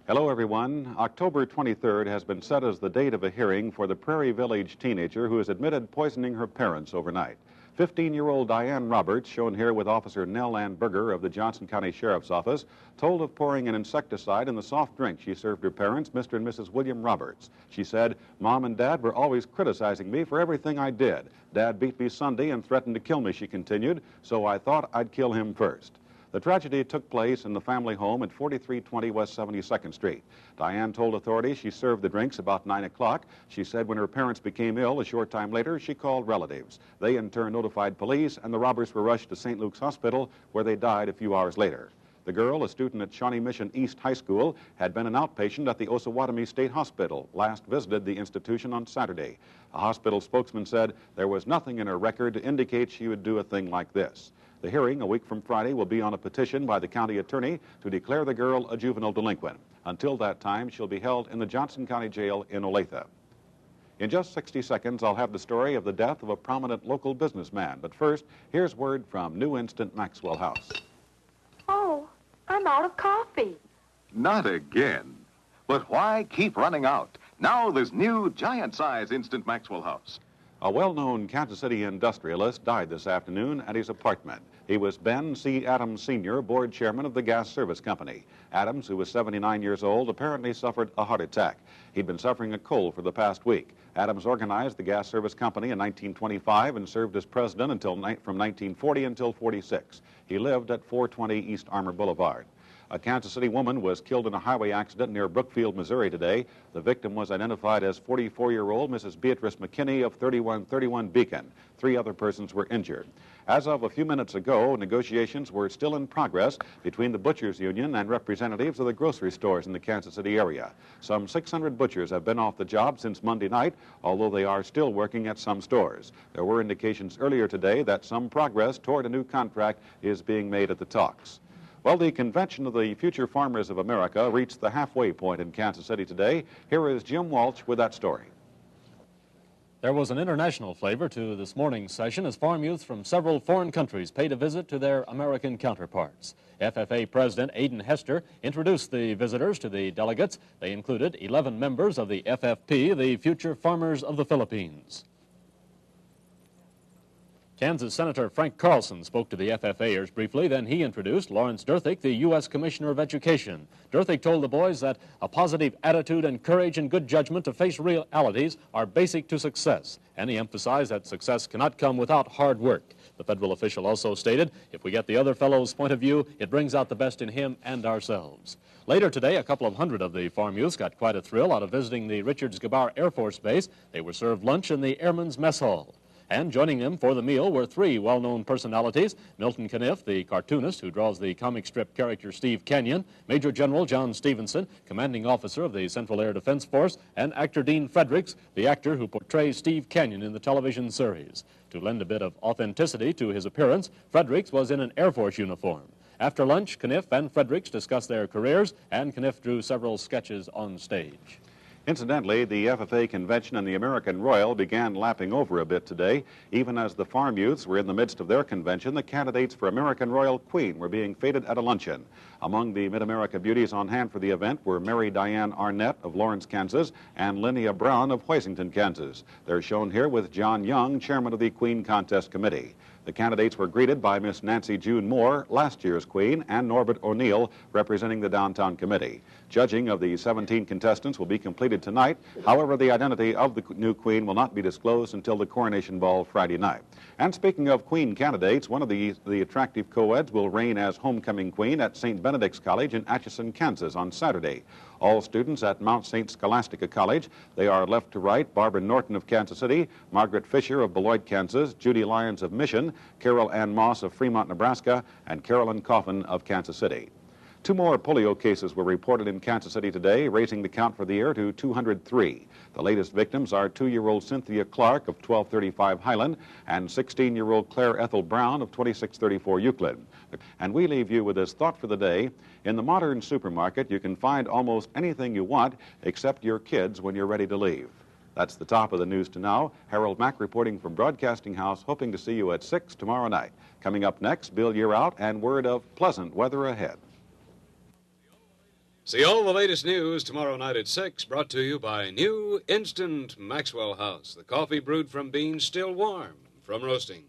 Hello, everyone. October 23rd has been set as the date of a hearing for the Prairie Village teenager who has admitted poisoning her parents overnight. 15-year-old Diane Roberts, shown here with Officer Nell Ann Berger of the Johnson County Sheriff's Office, told of pouring an insecticide in the soft drink she served her parents, Mr. and Mrs. William Roberts. She said, "Mom and Dad were always criticizing me for everything I did. Dad beat me Sunday and threatened to kill me," she continued, "so I thought I'd kill him first." The tragedy took place in the family home at 4320 West 72nd Street. Diane told authorities she served the drinks about 9 o'clock. She said when her parents became ill a short time later, she called relatives. They in turn notified police, and the Roberts were rushed to St. Luke's Hospital, where they died a few hours later. The girl, a student at Shawnee Mission East High School, had been an outpatient at the Osawatomie State Hospital, last visited the institution on Saturday. A hospital spokesman said there was nothing in her record to indicate she would do a thing like this. The hearing, a week from Friday, will be on a petition by the county attorney to declare the girl a juvenile delinquent. Until that time, she'll be held in the Johnson County Jail in Olathe. In just 60 seconds, I'll have the story of the death of a prominent local businessman. But first, here's word from New Instant Maxwell House. Oh, I'm out of coffee. Not again. But why keep running out? Now there's new giant-size Instant Maxwell House. A well-known Kansas City industrialist died this afternoon at his apartment. He was Ben C. Adams Sr., board chairman of the gas service company. Adams, who was 79 years old, apparently suffered a heart attack. He'd been suffering a cold for the past week. Adams organized the gas service company in 1925 and served as president from 1940 until 46. He lived at 420 East Armour Boulevard. A Kansas City woman was killed in a highway accident near Brookfield, Missouri today. The victim was identified as 44-year-old Mrs. Beatrice McKinney of 3131 Beacon. 3 other persons were injured. As of a few minutes ago, negotiations were still in progress between the Butchers Union and representatives of the grocery stores in the Kansas City area. Some 600 butchers have been off the job since Monday night, although they are still working at some stores. There were indications earlier today that some progress toward a new contract is being made at the talks. Well, the convention of the Future Farmers of America reached the halfway point in Kansas City today. Here is Jim Walsh with that story. There was an international flavor to this morning's session as farm youth from several foreign countries paid a visit to their American counterparts. FFA President Aiden Hester introduced the visitors to the delegates. They included 11 members of the FFP, the Future Farmers of the Philippines. Kansas Senator Frank Carlson spoke to the FFAers briefly. Then he introduced Lawrence Durthick, the U.S. Commissioner of Education. Durthick told the boys that a positive attitude and courage and good judgment to face realities are basic to success. And he emphasized that success cannot come without hard work. The federal official also stated, if we get the other fellow's point of view, it brings out the best in him and ourselves. Later today, a couple of hundred of the farm youths got quite a thrill out of visiting the Richards Gabar Air Force Base. They were served lunch in the Airmen's Mess Hall. And joining them for the meal were 3 well-known personalities: Milton Caniff, the cartoonist who draws the comic strip character Steve Canyon, Major General John Stevenson, commanding officer of the Central Air Defense Force, and actor Dean Fredericks, the actor who portrays Steve Canyon in the television series. To lend a bit of authenticity to his appearance, Fredericks was in an Air Force uniform. After lunch, Caniff and Fredericks discussed their careers, and Caniff drew several sketches on stage. Incidentally, the FFA convention and the American Royal began lapping over a bit today. Even as the farm youths were in the midst of their convention, the candidates for American Royal Queen were being feted at a luncheon. Among the Mid-America beauties on hand for the event were Mary Diane Arnett of Lawrence, Kansas, and Linnea Brown of Hoisington, Kansas. They're shown here with John Young, chairman of the Queen Contest Committee. The candidates were greeted by Miss Nancy June Moore, last year's Queen, and Norbert O'Neill, representing the Downtown Committee. Judging of the 17 contestants will be completed tonight. However, the identity of the new Queen will not be disclosed until the coronation ball Friday night. And speaking of Queen candidates, one of the attractive co-eds will reign as homecoming Queen at St. Benedict's College in Atchison, Kansas on Saturday. All students at Mount St. Scholastica College. They are left to right: Barbara Norton of Kansas City, Margaret Fisher of Beloit, Kansas, Judy Lyons of Mission, Carol Ann Moss of Fremont, Nebraska, and Carolyn Coffin of Kansas City. 2 more polio cases were reported in Kansas City today, raising the count for the year to 203. The latest victims are 2-year-old Cynthia Clark of 1235 Highland and 16-year-old Claire Ethel Brown of 2634 Euclid. And we leave you with this thought for the day. In the modern supermarket, you can find almost anything you want except your kids when you're ready to leave. That's the top of the news to now. Harold Mack reporting from Broadcasting House, hoping to see you at 6 tomorrow night. Coming up next, Bill Year Out and word of pleasant weather ahead. See all the latest news tomorrow night at 6, brought to you by new Instant Maxwell House, the coffee brewed from beans still warm from roasting.